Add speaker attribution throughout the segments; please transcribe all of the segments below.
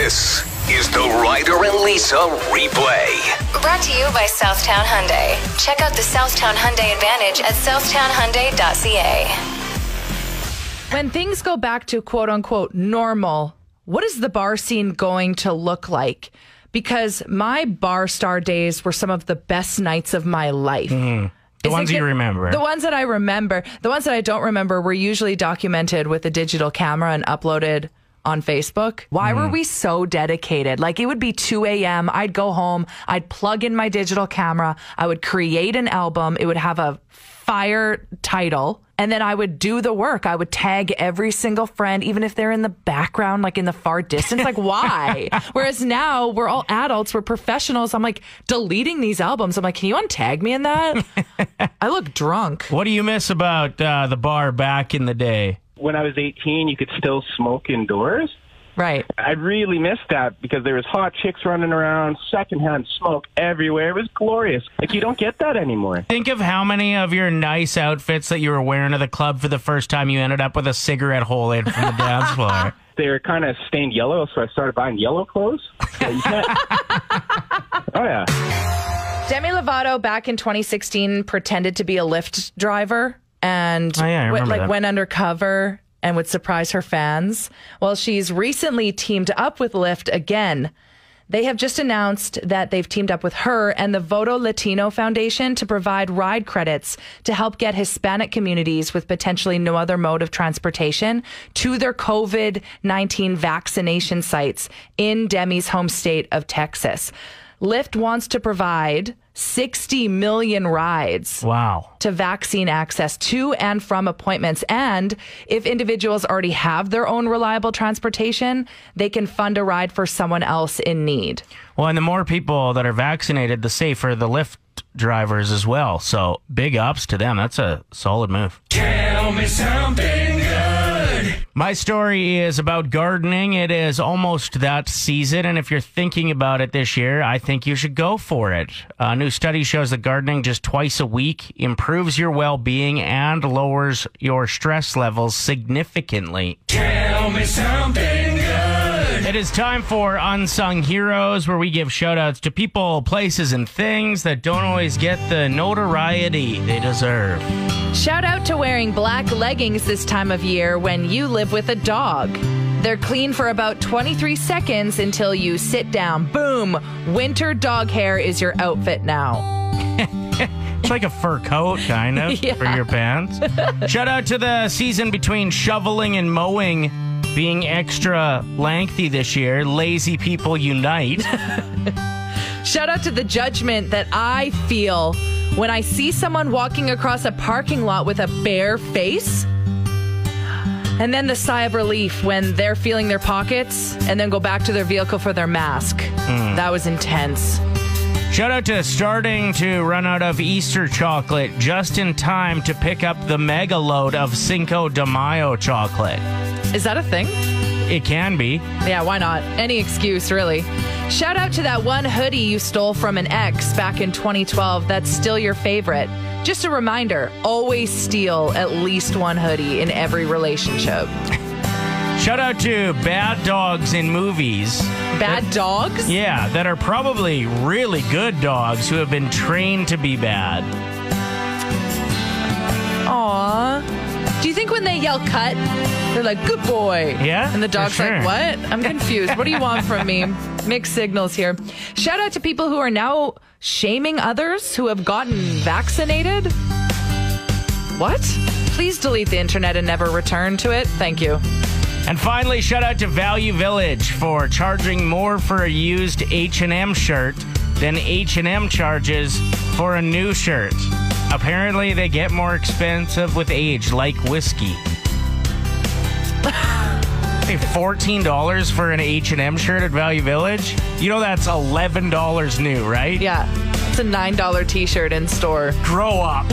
Speaker 1: This is the Ryder and Lisa replay.
Speaker 2: Brought to you by Southtown Hyundai. Check out the Southtown Hyundai Advantage at southtownhyundai.ca.
Speaker 3: When things go back to quote unquote normal, what is the bar scene going to look like? Because my bar star days were some of the best nights of my life.
Speaker 4: The ones you remember.
Speaker 3: The ones that I remember. The ones that I don't remember were usually documented with a digital camera and uploaded on Facebook. Why were we so dedicated? Like, it would be 2 a.m. I'd go home. I'd plug in my digital camera. I would create an album. It would have a fire title. And then I would do the work. I would tag every single friend, even if they're in the background, like in the far distance. Like, why? Whereas now we're all adults. We're professionals. I'm like deleting these albums. I'm like, can you untag me in that? I look drunk.
Speaker 4: What do you miss about the bar back in the day?
Speaker 5: When I was 18, you could still smoke indoors.
Speaker 3: Right.
Speaker 5: I really missed that because there was hot chicks running around, secondhand smoke everywhere. It was glorious. Like, you don't get that anymore.
Speaker 4: Think of how many of your nice outfits that you were wearing to the club for the first time you ended up with a cigarette hole in from the dance floor.
Speaker 5: They were kind of stained yellow, so I started buying yellow clothes. So you can't... Oh, yeah.
Speaker 3: Demi Lovato back in 2016 pretended to be a Lyft driver and went undercover and would surprise her fans. Well, she's recently teamed up with Lyft again. They have just announced that they've teamed up with her and the Voto Latino Foundation to provide ride credits to help get Hispanic communities with potentially no other mode of transportation to their COVID-19 vaccination sites in Demi's home state of Texas. Lyft wants to provide 60 million rides to vaccine access to and from appointments. And if individuals already have their own reliable transportation, they can fund a ride for someone else in need.
Speaker 4: Well, and the more people that are vaccinated, the safer the Lyft drivers as well. So big ups to them. That's a solid move.
Speaker 1: Tell me something good.
Speaker 4: My story is about gardening. It is almost that season, and if you're thinking about it this year, I think you should go for it. A new study shows that gardening just twice a week improves your well-being and lowers your stress levels significantly.
Speaker 1: Tell me something good.
Speaker 4: It is time for Unsung Heroes, where we give shout-outs to people, places, and things that don't always get the notoriety they deserve.
Speaker 3: Shout out to wearing black leggings this time of year when you live with a dog. They're clean for about 23 seconds until you sit down. Boom! Winter dog hair is your outfit now.
Speaker 4: It's like a fur coat, kind of, for your pants. Shout out to the season between shoveling and mowing being extra lengthy this year. Lazy people unite.
Speaker 3: Shout out to the judgment that I feel when I see someone walking across a parking lot with a bare face, and then the sigh of relief when they're feeling their pockets and then go back to their vehicle for their mask. That was intense.
Speaker 4: Shout out to starting to run out of Easter chocolate just in time to pick up the mega load of Cinco de Mayo chocolate.
Speaker 3: Is that a thing?
Speaker 4: It can be.
Speaker 3: Yeah, why not? Any excuse, really. Shout out to that one hoodie you stole from an ex back in 2012 that's still your favorite. Just a reminder, always steal at least one hoodie in every relationship.
Speaker 4: Shout out to bad dogs in movies.
Speaker 3: Bad dogs?
Speaker 4: Yeah, that are probably really good dogs who have been trained to be bad.
Speaker 3: Aww. Do you think when they yell cut, they're like, good boy?
Speaker 4: Yeah.
Speaker 3: And the dog's like, what? I'm confused. What do you want from me? Mixed signals here. Shout out to people who are now shaming others who have gotten vaccinated. What? Please delete the internet and never return to it. Thank you.
Speaker 4: And finally, shout out to Value Village for charging more for a used H&M shirt than H&M charges for a new shirt. Apparently, they get more expensive with age, like whiskey. Hey, $14 for an H&M shirt at Value Village? You know that's $11 new, right?
Speaker 3: Yeah. It's a $9 t-shirt in store.
Speaker 4: Grow up.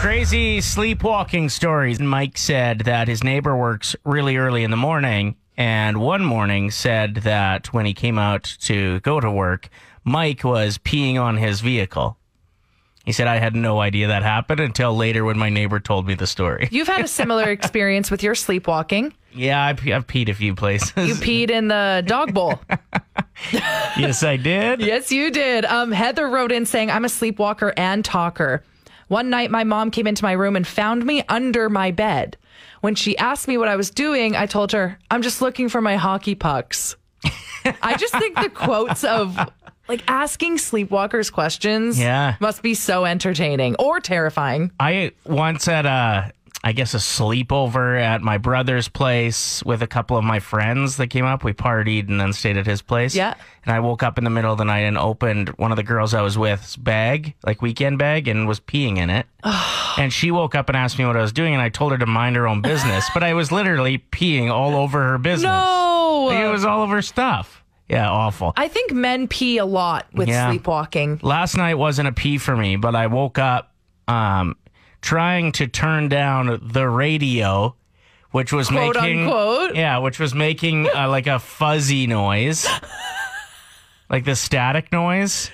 Speaker 4: Crazy sleepwalking stories. Mike said that his neighbor works really early in the morning, and one morning said that when he came out to go to work, Mike was peeing on his vehicle. He said, I had no idea that happened until later when my neighbor told me the story.
Speaker 3: You've had a similar experience with your sleepwalking.
Speaker 4: Yeah, I've peed a few places.
Speaker 3: You peed in the dog bowl.
Speaker 4: Yes, I did.
Speaker 3: Yes, you did. Heather wrote in saying, I'm a sleepwalker and talker. One night, my mom came into my room and found me under my bed. When she asked me what I was doing, I told her, I'm just looking for my hockey pucks. I just think the quotes of like asking sleepwalkers questions must be so entertaining or terrifying.
Speaker 4: I once had a sleepover at my brother's place with a couple of my friends that came up. We partied and then stayed at his place.
Speaker 3: Yeah.
Speaker 4: And I woke up in the middle of the night and opened one of the girls I was with's bag, like weekend bag, and was peeing in it. And she woke up and asked me what I was doing, and I told her to mind her own business. But I was literally peeing all over her business.
Speaker 3: No!
Speaker 4: Like, it was all of her stuff. Yeah, awful.
Speaker 3: I think men pee a lot with sleepwalking.
Speaker 4: Last night wasn't a pee for me, but I woke up trying to turn down the radio, which was
Speaker 3: quote unquote.
Speaker 4: Yeah, which was making like a fuzzy noise, like the static noise.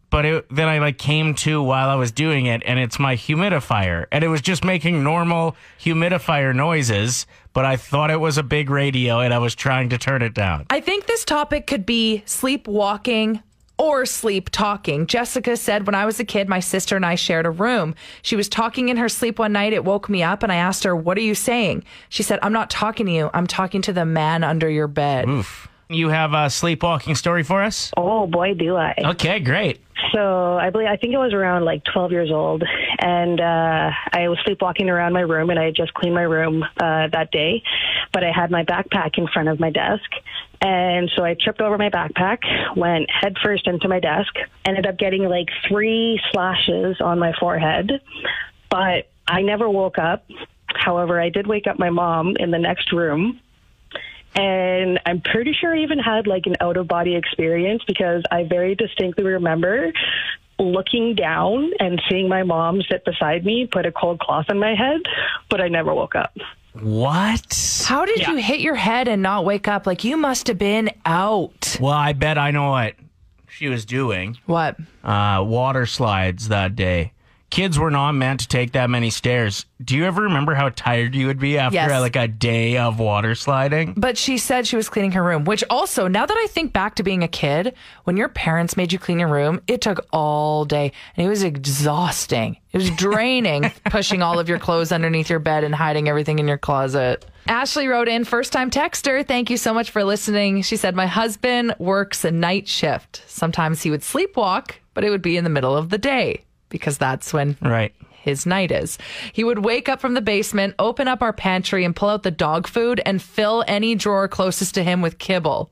Speaker 4: But then I like came to while I was doing it, and it's my humidifier, and it was just making normal humidifier noises. But I thought it was a big radio, and I was trying to turn it down.
Speaker 3: I think this topic could be sleepwalking or sleep talking. Jessica said, when I was a kid, my sister and I shared a room. She was talking in her sleep one night. It woke me up and I asked her, what are you saying? She said, I'm not talking to you. I'm talking to the man under your bed.
Speaker 4: Oof. You have a sleepwalking story for us?
Speaker 6: Oh, boy, do I.
Speaker 4: Okay, great.
Speaker 6: So I think it was around like 12 years old, and I was sleepwalking around my room, and I had just cleaned my room that day, but I had my backpack in front of my desk, and so I tripped over my backpack, went headfirst into my desk, ended up getting like 3 slashes on my forehead, but I never woke up. However, I did wake up my mom in the next room. And I'm pretty sure I even had like an out-of-body experience, because I very distinctly remember looking down and seeing my mom sit beside me, put a cold cloth on my head, but I never woke up.
Speaker 4: What?
Speaker 3: How did you hit your head and not wake up? Like, you must have been out.
Speaker 4: Well, I bet I know what she was doing.
Speaker 3: What?
Speaker 4: Water slides that day. Kids were not meant to take that many stairs. Do you ever remember how tired you would be after like a day of water sliding?
Speaker 3: But she said she was cleaning her room, which also, now that I think back to being a kid, when your parents made you clean your room, it took all day and it was exhausting. It was draining, pushing all of your clothes underneath your bed and hiding everything in your closet. Ashley wrote in, first-time texter, thank you so much for listening. She said, my husband works a night shift. Sometimes he would sleepwalk, but it would be in the middle of the day, because that's when his night is. He would wake up from the basement, open up our pantry, and pull out the dog food and fill any drawer closest to him with kibble.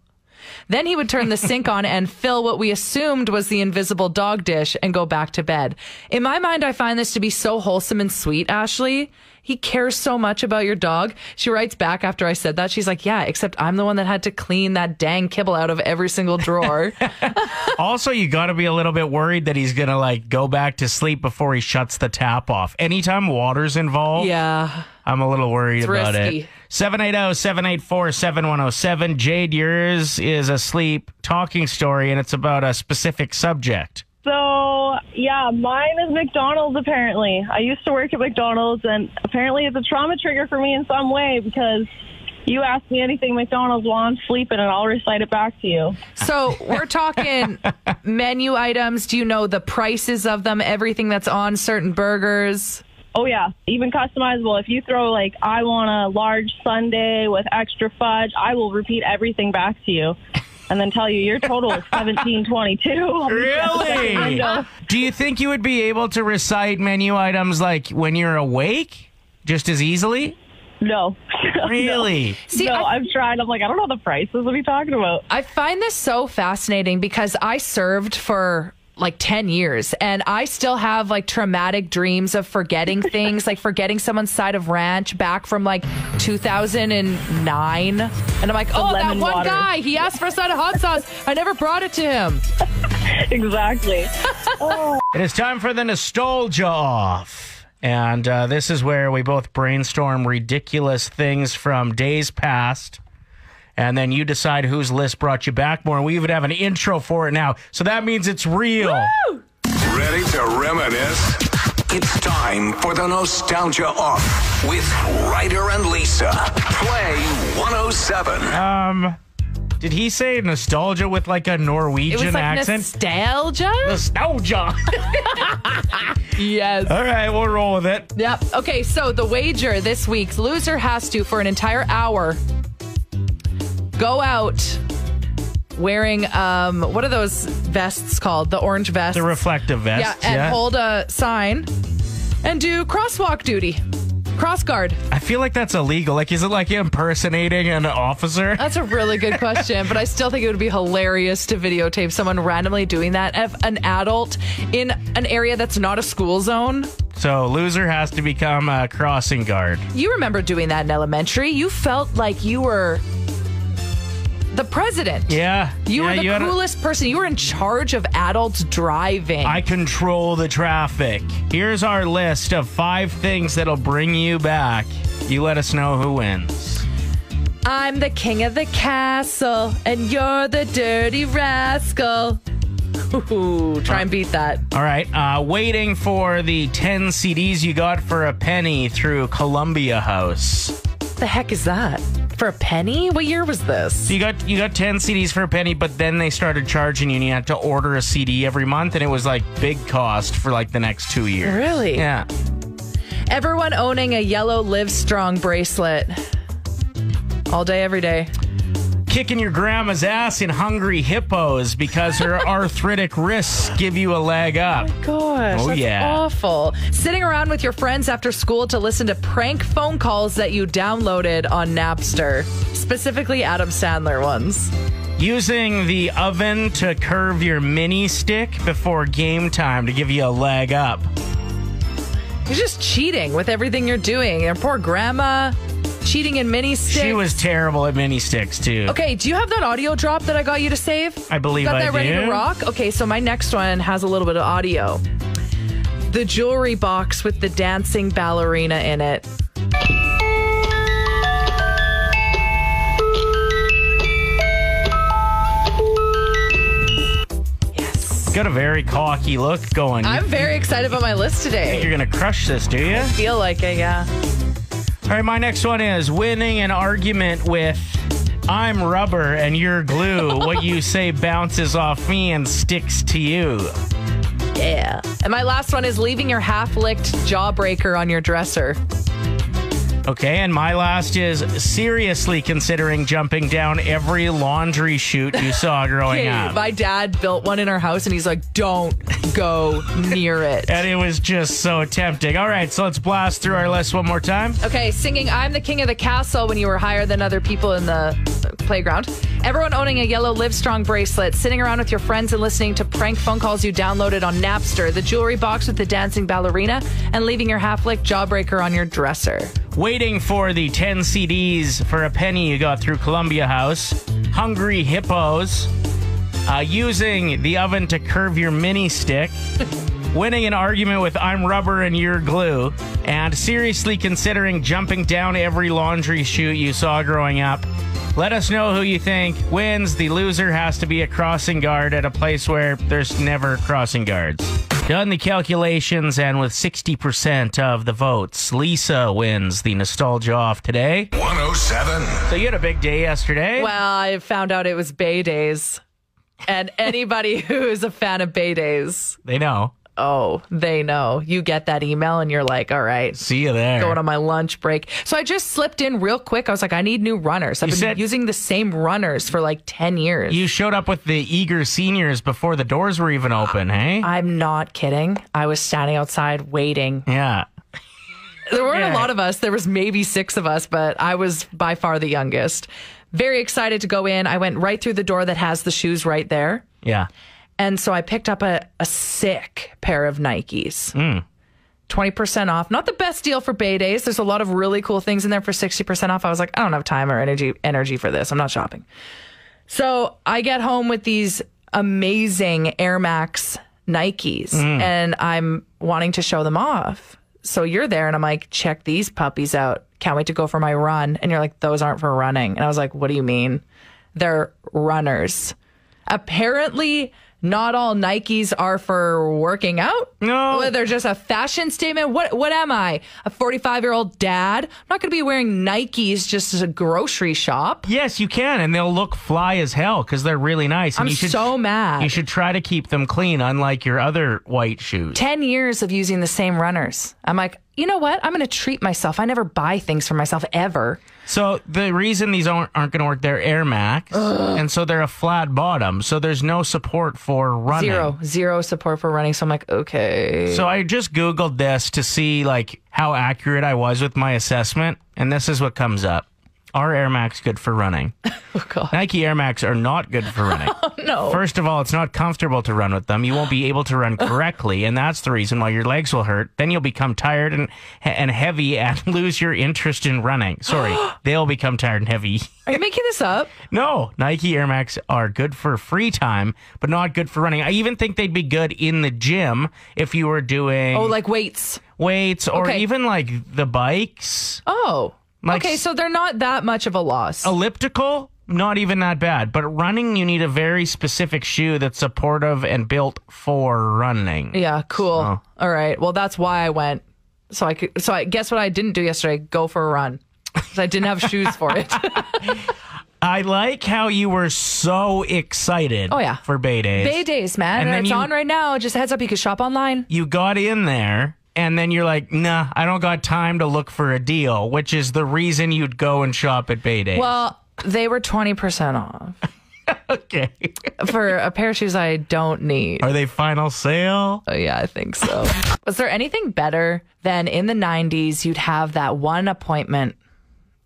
Speaker 3: Then he would turn the sink on and fill what we assumed was the invisible dog dish and go back to bed. In my mind, I find this to be so wholesome and sweet, Ashley. He cares so much about your dog. She writes back after I said that. She's like, yeah, except I'm the one that had to clean that dang kibble out of every single drawer.
Speaker 4: Also, you got to be a little bit worried that he's going to like go back to sleep before he shuts the tap off. Anytime water's involved, I'm a little worried about
Speaker 3: risky.
Speaker 4: it. 780-784-7107. Jade, yours is a sleep talking story, and it's about a specific subject.
Speaker 7: So, yeah, mine is McDonald's, apparently. I used to work at McDonald's, and apparently it's a trauma trigger for me in some way, because you ask me anything McDonald's while I'm sleeping, and I'll recite it back to you.
Speaker 3: So we're talking menu items. Do you know the prices of them, everything that's on certain burgers?
Speaker 7: Oh, yeah, even customizable. If you throw, like, I want a large sundae with extra fudge, I will repeat everything back to you. And then tell you your total is $17.22.
Speaker 4: Really? Do you think you would be able to recite menu items like when you're awake just as easily?
Speaker 7: No.
Speaker 4: Really?
Speaker 7: No. See, I've tried. I'm like, I don't know the prices. What are you talking about?
Speaker 3: I find this so fascinating because I served for like 10 years and I still have like traumatic dreams of forgetting things, like forgetting someone's side of ranch back from like 2009. And I'm like, oh, that one guy, he asked for a side of hot sauce. I never brought it to him.
Speaker 7: Exactly.
Speaker 4: It is time for the nostalgia off. And this is where we both brainstorm ridiculous things from days past. And then you decide whose list brought you back more. And we even have an intro for it now. So that means it's real.
Speaker 3: Woo!
Speaker 1: Ready to reminisce? It's time for the Nostalgia Off with Ryder and Lisa. Play 107.
Speaker 4: Did he say nostalgia with like a Norwegian
Speaker 3: It was like
Speaker 4: accent?
Speaker 3: nostalgia?
Speaker 4: Nostalgia.
Speaker 3: Yes.
Speaker 4: All right, we'll roll with it.
Speaker 3: Yep. Okay, so the wager this week's loser has to, for an entire hour, go out wearing, what are those vests called? The orange vests.
Speaker 4: The reflective vest.
Speaker 3: Yeah, and hold a sign and do crosswalk duty. Cross guard.
Speaker 4: I feel like that's illegal. Like, is it like impersonating an officer?
Speaker 3: That's a really good question, but I still think it would be hilarious to videotape someone randomly doing that. An adult in an area that's not a school zone.
Speaker 4: So, loser has to become a crossing guard.
Speaker 3: You remember doing that in elementary. You felt like you were the president.
Speaker 4: Yeah.
Speaker 3: You were the coolest person. You were in charge of adults driving.
Speaker 4: I control the traffic. Here's our list of 5 things that'll bring you back. You let us know who wins.
Speaker 3: I'm the king of the castle, and you're the dirty rascal. Ooh, try and beat that.
Speaker 4: All right. Waiting for the 10 CDs you got for a penny through Columbia House.
Speaker 3: What the heck is that? For a penny? What year was this?
Speaker 4: So you got 10 CDs for a penny, but then they started charging you and you had to order a CD every month, and it was like big cost for like the next 2 years.
Speaker 3: Really?
Speaker 4: Yeah.
Speaker 3: Everyone owning a yellow Live Strong bracelet. All day, every day.
Speaker 4: Kicking your grandma's ass in Hungry Hippos because her arthritic wrists give you a leg up.
Speaker 3: Oh my gosh, that's awful. Sitting around with your friends after school to listen to prank phone calls that you downloaded on Napster. Specifically Adam Sandler ones.
Speaker 4: Using the oven to curve your mini stick before game time to give you a leg up.
Speaker 3: You're just cheating with everything you're doing. Your poor grandma cheating in mini sticks.
Speaker 4: She was terrible at mini sticks too.
Speaker 3: Okay, do you have that audio drop that I got you to save?
Speaker 4: I believe I do.
Speaker 3: Got that ready to rock? Okay, so my next one has a little bit of audio. The jewelry box with the dancing ballerina in it.
Speaker 4: Got a very cocky look going.
Speaker 3: I'm very excited about my list today.
Speaker 4: You're going to crush this, do you?
Speaker 3: I feel like it, yeah.
Speaker 4: All right, my next one is winning an argument with I'm rubber and you're glue. What you say bounces off me and sticks to you.
Speaker 3: Yeah. And my last one is leaving your half-licked jawbreaker on your dresser.
Speaker 4: Okay, and my last is seriously considering jumping down every laundry chute you saw growing up.
Speaker 3: My dad built one in our house, and he's like, don't go near it.
Speaker 4: And it was just so tempting. All right, so let's blast through our list one more time.
Speaker 3: Okay, singing I'm the King of the Castle when you were higher than other people in the playground. Everyone owning a yellow Live Strong bracelet. Sitting around with your friends and listening to prank phone calls you downloaded on Napster. The jewelry box with the dancing ballerina. And leaving your half-licked jawbreaker on your dresser.
Speaker 4: Waiting for the 10 CDs for a penny you got through Columbia House. Hungry Hippos. Using the oven to curve your mini stick. Winning an argument with I'm rubber and you're glue. And seriously considering jumping down every laundry chute you saw growing up. Let us know who you think wins. The loser has to be a crossing guard at a place where there's never crossing guards. Done the calculations, and with 60% of the votes, Lisa wins the Nostalgia Off today.
Speaker 1: 107.
Speaker 4: So you had a big day yesterday.
Speaker 3: Well, I found out it was Bay Days. And anybody who is a fan of Bay Days,
Speaker 4: they know.
Speaker 3: Oh, they know. You get that email and you're like, all right.
Speaker 4: See you there.
Speaker 3: Going on my lunch break. So I just slipped in real quick. I was like, I need new runners. I've been using the same runners for like 10 years.
Speaker 4: You showed up with the eager seniors before the doors were even open, hey?
Speaker 3: I'm not kidding. I was standing outside waiting.
Speaker 4: Yeah.
Speaker 3: There weren't a lot of us. There was maybe 6 of us, but I was by far the youngest. Very excited to go in. I went right through the door that has the shoes right there.
Speaker 4: Yeah.
Speaker 3: And so I picked up a sick pair of Nikes. 20% off. Not the best deal for Bay Days. There's a lot of really cool things in there for 60% off. I was like, I don't have time or energy for this. I'm not shopping. So I get home with these amazing Air Max Nikes and I'm wanting to show them off. So you're there and I'm like, check these puppies out. Can't wait to go for my run. And you're like, those aren't for running. And I was like, what do you mean? They're runners. Apparently, not all Nikes are for working out?
Speaker 4: No.
Speaker 3: They're just a fashion statement? What am I? A 45-year-old dad? I'm not going to be wearing Nikes just as a grocery shop.
Speaker 4: Yes, you can, and they'll look fly as hell because they're really nice. And
Speaker 3: I'm so mad.
Speaker 4: You should try to keep them clean, unlike your other white shoes.
Speaker 3: 10 years of using the same runners. I'm like, you know what? I'm going to treat myself. I never buy things for myself ever.
Speaker 4: So the reason these aren't going to work, they're Air Max, and so they're a flat bottom, so there's no support for running.
Speaker 3: Zero support for running. So I'm like, okay.
Speaker 4: So I just Googled this to see like how accurate I was with my assessment, and this is what comes up. Are Air Max good for running?
Speaker 3: Oh, God.
Speaker 4: Nike Air Max are not good for running.
Speaker 3: Oh, no.
Speaker 4: First of all, it's not comfortable to run with them. You won't be able to run correctly, and that's the reason why your legs will hurt. Then you'll become tired and heavy and lose your interest in running. Sorry, they'll become tired and heavy.
Speaker 3: Are you making this up?
Speaker 4: No, Nike Air Max are good for free time, but not good for running. I even think they'd be good in the gym if you were doing...
Speaker 3: Oh, like weights.
Speaker 4: Weights, or even like the bikes.
Speaker 3: Oh.
Speaker 4: Like,
Speaker 3: okay, so they're not that much of a loss.
Speaker 4: Elliptical, not even that bad. But running, you need a very specific shoe that's supportive and built for running.
Speaker 3: Yeah, cool.
Speaker 4: So.
Speaker 3: All right. Well, that's why I went. So I guess what I didn't do yesterday, go for a run. Because I didn't have shoes for it.
Speaker 4: I like how you were so excited for Bay Days.
Speaker 3: Bay Days, man. And it's on right now. Just a heads up, you can shop online.
Speaker 4: You got in there. And then you're like, nah, I don't got time to look for a deal, which is the reason you'd go and shop at Bay Days.
Speaker 3: Well, they were 20% off.
Speaker 4: Okay.
Speaker 3: For a pair of shoes I don't need.
Speaker 4: Are they final sale?
Speaker 3: Oh, yeah, I think so. Was there anything better than in the 90s you'd have that one appointment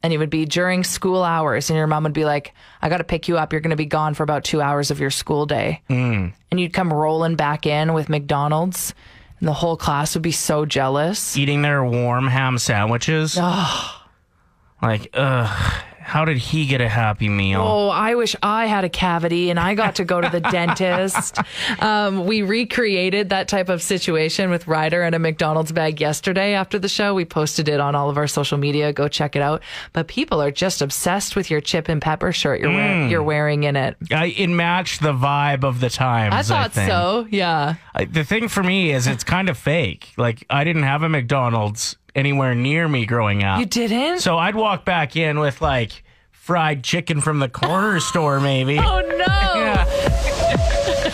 Speaker 3: and it would be during school hours and your mom would be like, I got to pick you up. You're going to be gone for about 2 hours of your school day. And you'd come rolling back in with McDonald's. And the whole class would be so jealous.
Speaker 4: Eating their warm ham sandwiches. Like, how did he get a Happy Meal?
Speaker 3: Oh, I wish I had a cavity and I got to go to the dentist. We recreated that type of situation with Ryder and a McDonald's bag yesterday after the show. We posted it on all of our social media. Go check it out. But people are just obsessed with your chip and pepper shirt you're wearing in it.
Speaker 4: It matched the vibe of the times.
Speaker 3: I thought so, yeah.
Speaker 4: The thing for me is it's kind of fake. Like, I didn't have a McDonald's anywhere near me growing up.
Speaker 3: You didn't?
Speaker 4: So I'd walk back in with like fried chicken from the corner store, maybe.
Speaker 3: Oh no!
Speaker 4: Yeah.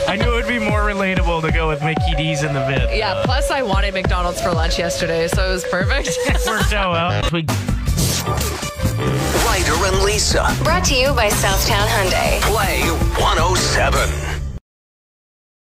Speaker 4: I knew it would be more relatable to go with Mickey D's in the vid.
Speaker 3: Yeah. Plus, I wanted McDonald's for lunch yesterday, so it was perfect.
Speaker 4: Worked out well.
Speaker 1: Ryder and Lisa.
Speaker 2: Brought to you by Southtown Hyundai.
Speaker 1: Play 107.